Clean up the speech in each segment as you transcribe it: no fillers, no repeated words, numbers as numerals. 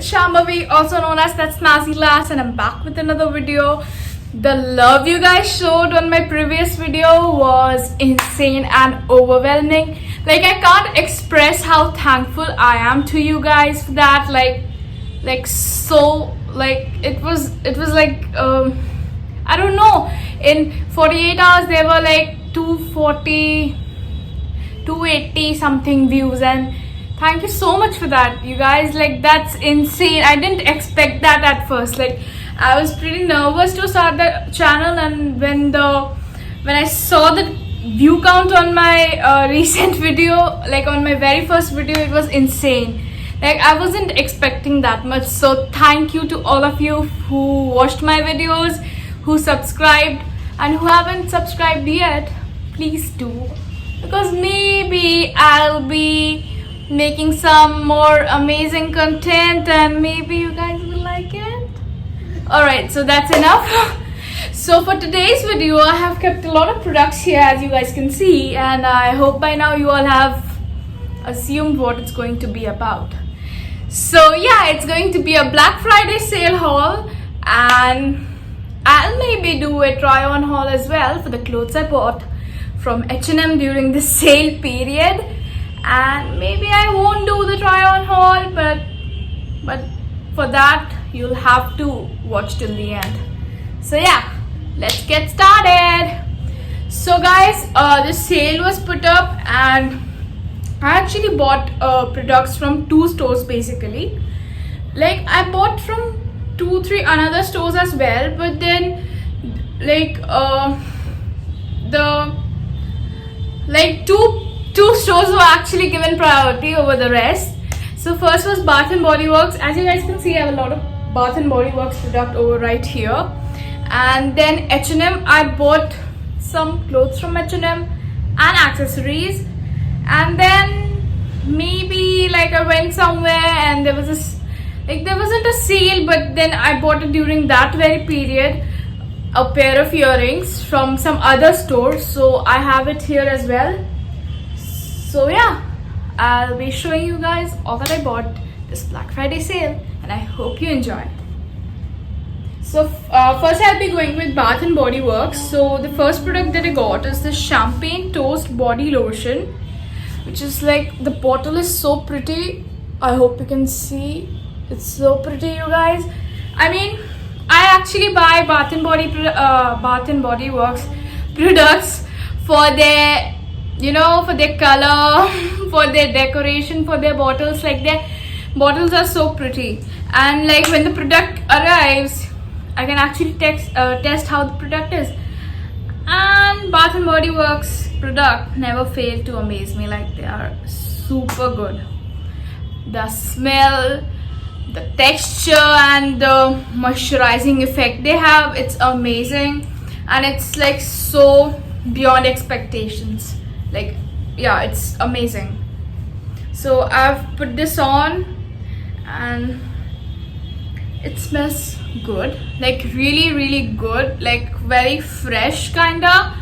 Shambhavi, also known as That Snazzy Lass, and I'm back with another video. The love you guys showed on my previous video was insane and overwhelming. Like, I can't express how thankful I am to you guys for that. It was like I don't know, in 48 hours there were like 280 something views, and thank you so much for that, you guys. Like, that's insane. I didn't expect that at first. Like, I was pretty nervous to start the channel, and when I saw the view count on my recent video, like on my very first video, it was insane. Like, I wasn't expecting that much. So thank you to all of you who watched my videos, who subscribed, and who haven't subscribed yet. Please do, because maybe I'll be making some more amazing content and maybe you guys will like it. Alright, so that's enough. So for today's video, I have kept a lot of products here, as you guys can see, and I hope by now you all have assumed what it's going to be about. So yeah, it's going to be a Black Friday sale haul, and I'll maybe do a try on haul as well for the clothes I bought from H&M during the sale period. And maybe I won't do the try on haul, but for that you'll have to watch till the end. So yeah, let's get started. So guys, the sale was put up, and I actually bought products from 2 stores basically. Like, I bought from 2-3 another stores as well, but then two stores were actually given priority over the rest. So first was Bath and Body Works. As you guys can see, I have a lot of Bath and Body Works product over right here. And then H&M, I bought some clothes from H&M and accessories. And then maybe like I went somewhere and there was this, like, there wasn't a sale, but then I bought it during that very period, a pair of earrings from some other store. So I have it here as well. So yeah, I'll be showing you guys all that I bought this Black Friday sale, and I hope you enjoy. So first I'll be going with Bath and Body Works. So the first product that I got is the Champagne Toast Body Lotion, which is like, the bottle is so pretty. I hope you can see. It's so pretty, you guys. I mean, I actually buy Bath and Body Works products for their, you know, for their color, for their decoration, for their bottles. Like, their bottles are so pretty, and like when the product arrives, I can actually test how the product is. And Bath and Body Works product never fail to amaze me. Like, they are super good. The smell, the texture, and the moisturizing effect they have, it's amazing, and it's like so beyond expectations. Like, yeah, it's amazing. So I've put this on, and it smells good, like really good, like very fresh kinda.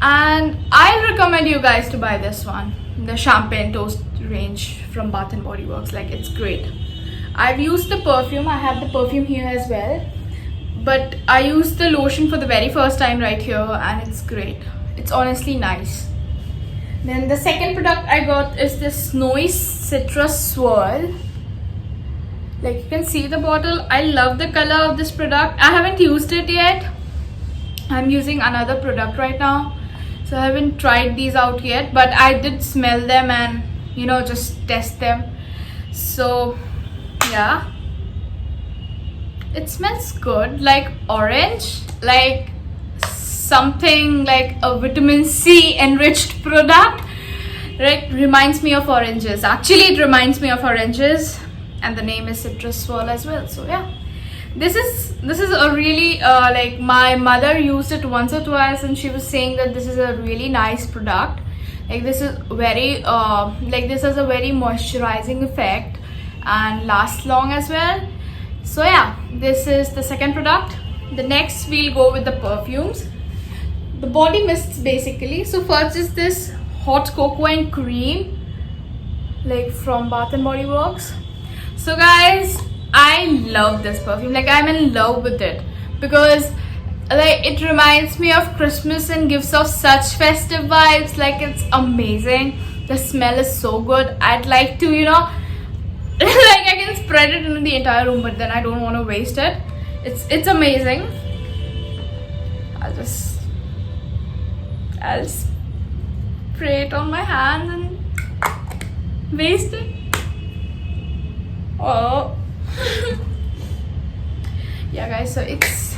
And I recommend you guys to buy this one, the Champagne Toast range from Bath and Body Works. Like, it's great. I've used the perfume. I have the perfume here as well, but I used the lotion for the very first time right here, and it's great. It's honestly nice. Then the second product I got is this Snowy Citrus Swirl. Like, you can see the bottle. I love the color of this product. I haven't used it yet. I'm using another product right now, so I haven't tried these out yet, but I did smell them and, you know, just test them. So yeah, it smells good, like orange, like something like a vitamin C enriched product. Right, reminds me of oranges. Actually, it reminds me of oranges, and the name is Citrus Swirl as well. So yeah, this is a really like, my mother used it once or twice, and she was saying that this is a really nice product. Like, this is very like, this has a very moisturizing effect and lasts long as well. So yeah, this is the second product. The next, we'll go with the perfumes, the body mists basically. So first is this Hot Cocoa and Cream, like from Bath and Body Works. So guys, I love this perfume. Like, I'm in love with it because like it reminds me of Christmas and gives off such festive vibes. Like, it's amazing. The smell is so good. I'd like to, like I can spread it in the entire room, but then I don't want to waste it. It's amazing. I'll spray it on my hands and waste it. Oh. Yeah, guys, so it's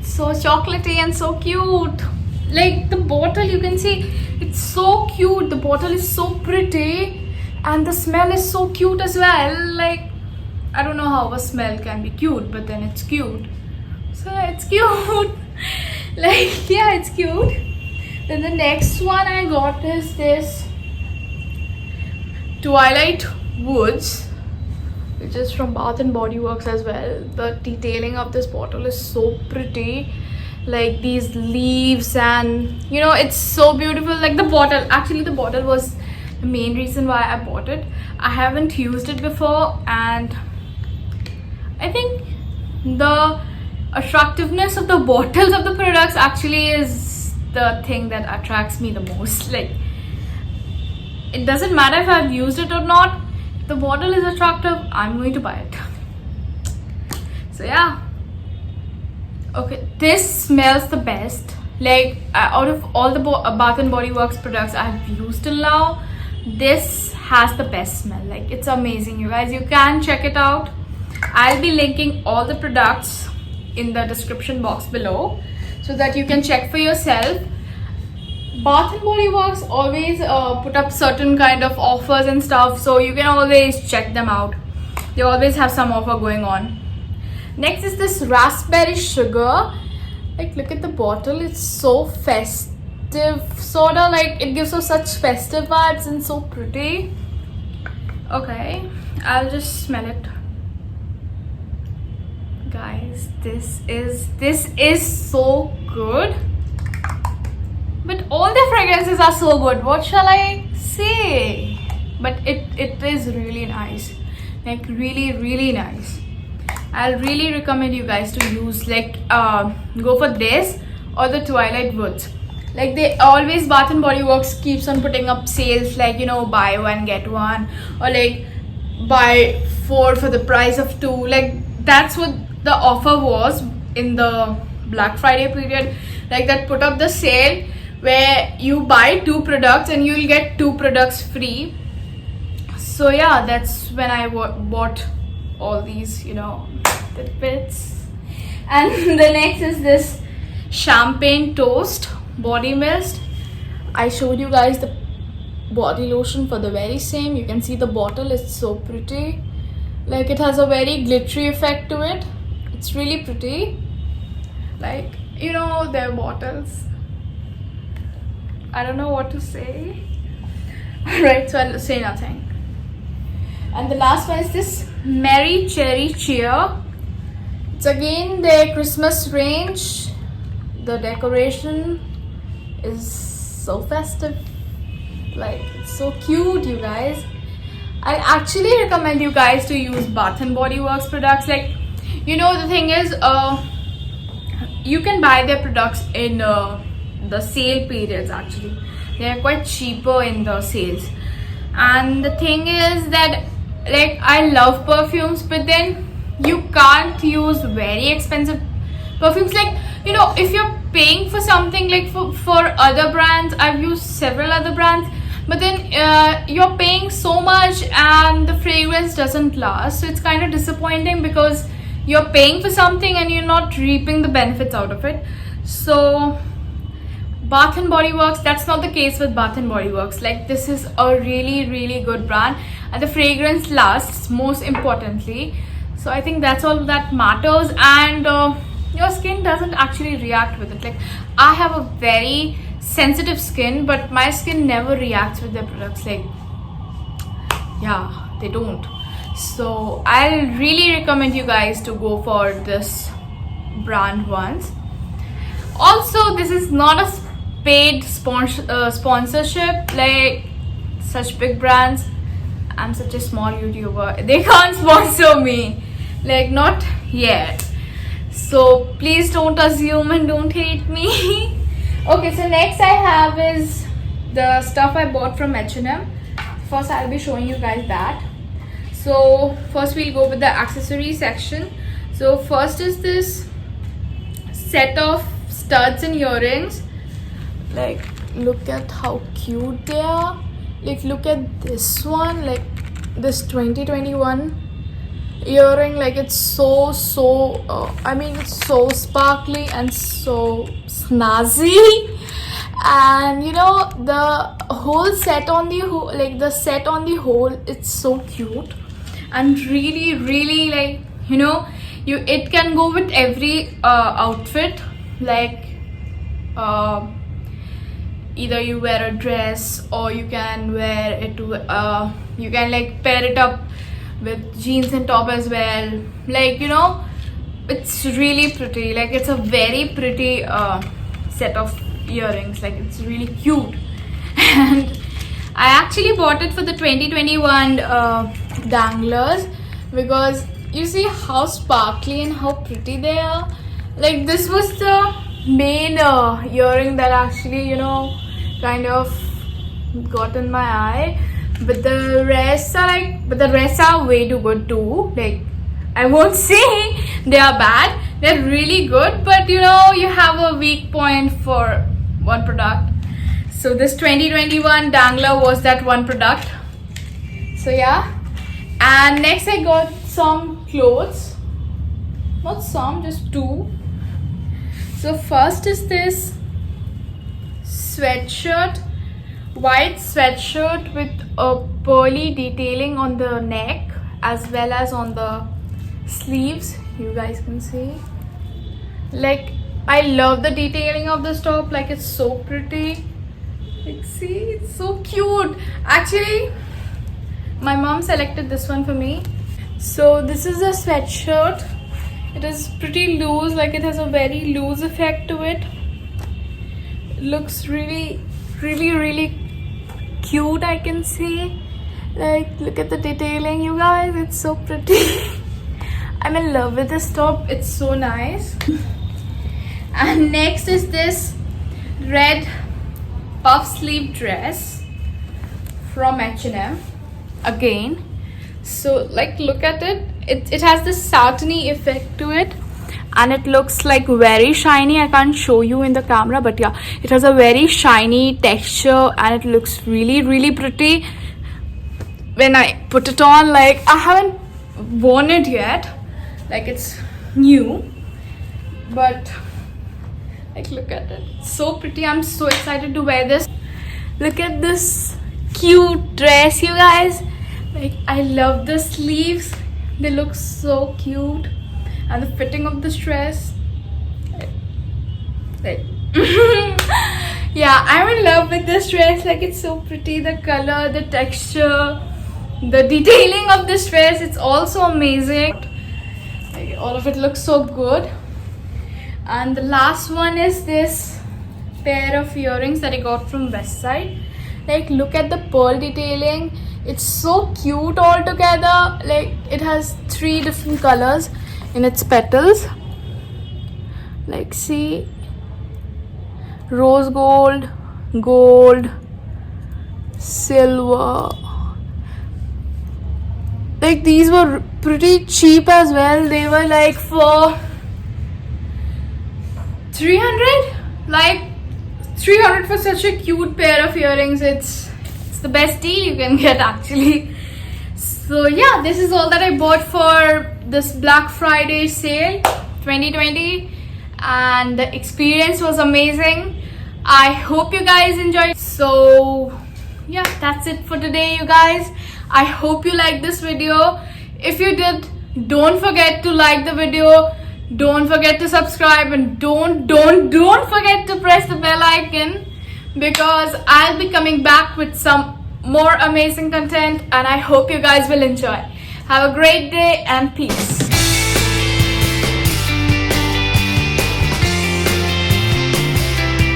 so chocolatey and so cute. Like, the bottle, you can see it's so cute. The bottle is so pretty and the smell is so cute as well. Like, I don't know how a smell can be cute, but then it's cute. So yeah, it's cute. Like, yeah, it's cute. Then the next one I got is this Twilight Woods, which is from Bath and Body Works as well. The detailing of this bottle is so pretty. Like, these leaves and it's so beautiful. Like, the bottle was the main reason why I bought it. I haven't used it before, and I think the attractiveness of the bottles of the products actually is the thing that attracts me the most. Like, it doesn't matter if I've used it or not. If the bottle is attractive, I'm going to buy it. So yeah. Okay, this smells the best. Like, out of all the Bath and Body Works products I've used till now, this has the best smell. Like, it's amazing, you guys. You can check it out. I'll be linking all the products in the description box below so that you can check for yourself. Bath and Body Works always put up certain kind of offers and stuff, so you can always check them out. They always have some offer going on. Next is this raspberry sugar. Like, look at the bottle. It's so festive, sorta. Like, it gives us such festive vibes and so pretty. Okay, I'll just smell it. Guys, this is so good. But all the fragrances are so good. What shall I say? But it is really nice. Like, really, really nice. I'll really recommend you guys to use, like, go for this or the Twilight Woods. Like, they always, Bath and Body Works keeps on putting up sales, like, buy one get one, or like buy 4 for the price of 2. Like, that's what the offer was in the Black Friday period. Like, that put up the sale where you buy 2 products and you'll get 2 products free. So yeah, that's when I bought all these tidbits. And the next is this Champagne Toast body mist. I showed you guys the body lotion for the very same. You can see the bottle is so pretty. Like, it has a very glittery effect to it. It's really pretty. Like, their bottles, I don't know what to say. Alright, so I'll say nothing. And the last one is this Merry Cherry Cheer. It's again their Christmas range. The decoration is so festive. Like, it's so cute, you guys. I actually recommend you guys to use Bath and Body Works products. Like, the thing is, you can buy their products in the sale periods. Actually, they are quite cheaper in the sales. And the thing is that, like, I love perfumes, but then you can't use very expensive perfumes. Like, if you're paying for something, like for other brands, I've used several other brands, but then you're paying so much and the fragrance doesn't last. So it's kind of disappointing because you're paying for something and you're not reaping the benefits out of it. So Bath and Body Works, that's not the case with Bath and Body Works. Like, this is a really, really good brand and the fragrance lasts, most importantly. So I think that's all that matters, and your skin doesn't actually react with it. Like, I have a very sensitive skin, but my skin never reacts with their products. Like, yeah, they don't. So I'll really recommend you guys to go for this brand once. Also, this is not a paid sponsorship. Like, such big brands, I'm such a small YouTuber. They can't sponsor me. Like, not yet. So please don't assume and don't hate me. Okay, so next I have is the stuff I bought from H&M. First I'll be showing you guys that. So first we'll go with the accessory section. So first is this set of studs and earrings. Like, look at how cute they are. Like, look at this one, like this 2021 earring. Like, it's so I mean, it's so sparkly and so snazzy. And you know, the whole set on the whole, like the set on the whole, it's so cute and really like, you know, it can go with every outfit. Like either you wear a dress, or you can wear it to you can like pair it up with jeans and top as well. Like, you know, it's really pretty. Like, it's a very pretty set of earrings. Like, it's really cute. And I actually bought it for the 2021 danglers, because you see how sparkly and how pretty they are. Like, this was the main earring that actually, you know, kind of got in my eye. But the rest are way too good too. Like, I won't say they are bad. They're really good, but you know, you have a weak point for one product. So this 2021 dangler was that one product. So yeah. And next I got some clothes. Not some, just two. So first is this sweatshirt, white sweatshirt with a pearly detailing on the neck as well as on the sleeves. You guys can see. Like, I love the detailing of this top. Like, it's so pretty. Like, see, it's so cute. Actually, my mom selected this one for me. So this is a sweatshirt. It is pretty loose. Like, it has a very loose effect to it. It looks really cute, I can see. Like, look at the detailing, you guys. It's so pretty. I'm in love with this top. It's so nice. And next is this red puff sleeve dress from H&M again. So, like, look at it. It has this satiny effect to it, and it looks like very shiny. I can't show you in the camera, but yeah, it has a very shiny texture and it looks really pretty when I put it on. Like, I haven't worn it yet. Like, it's new, but like, look at it. It's so pretty. I'm so excited to wear this. Look at this cute dress, you guys. Like, I love the sleeves. They look so cute. And the fitting of this dress. Like yeah, I'm in love with this dress. Like, it's so pretty. The color, the texture, the detailing of this dress, it's also amazing. Like, all of it looks so good. And the last one is this pair of earrings that I got from Westside. Like, look at the pearl detailing. It's so cute all together. Like, it has 3 different colors in its petals. Like, see, rose gold, gold, silver. Like, these were pretty cheap as well. They were like for 300. Like, 300 for such a cute pair of earrings. It's the best deal you can get, actually. So yeah, this is all that I bought for this Black Friday sale 2020, and the experience was amazing. I hope you guys enjoyed. So yeah, that's it for today, you guys. I hope you liked this video. If you did, don't forget to like the video, don't forget to subscribe, and don't forget to press the bell icon, because I'll be coming back with some more amazing content, and I hope you guys will enjoy. Have a great day and peace.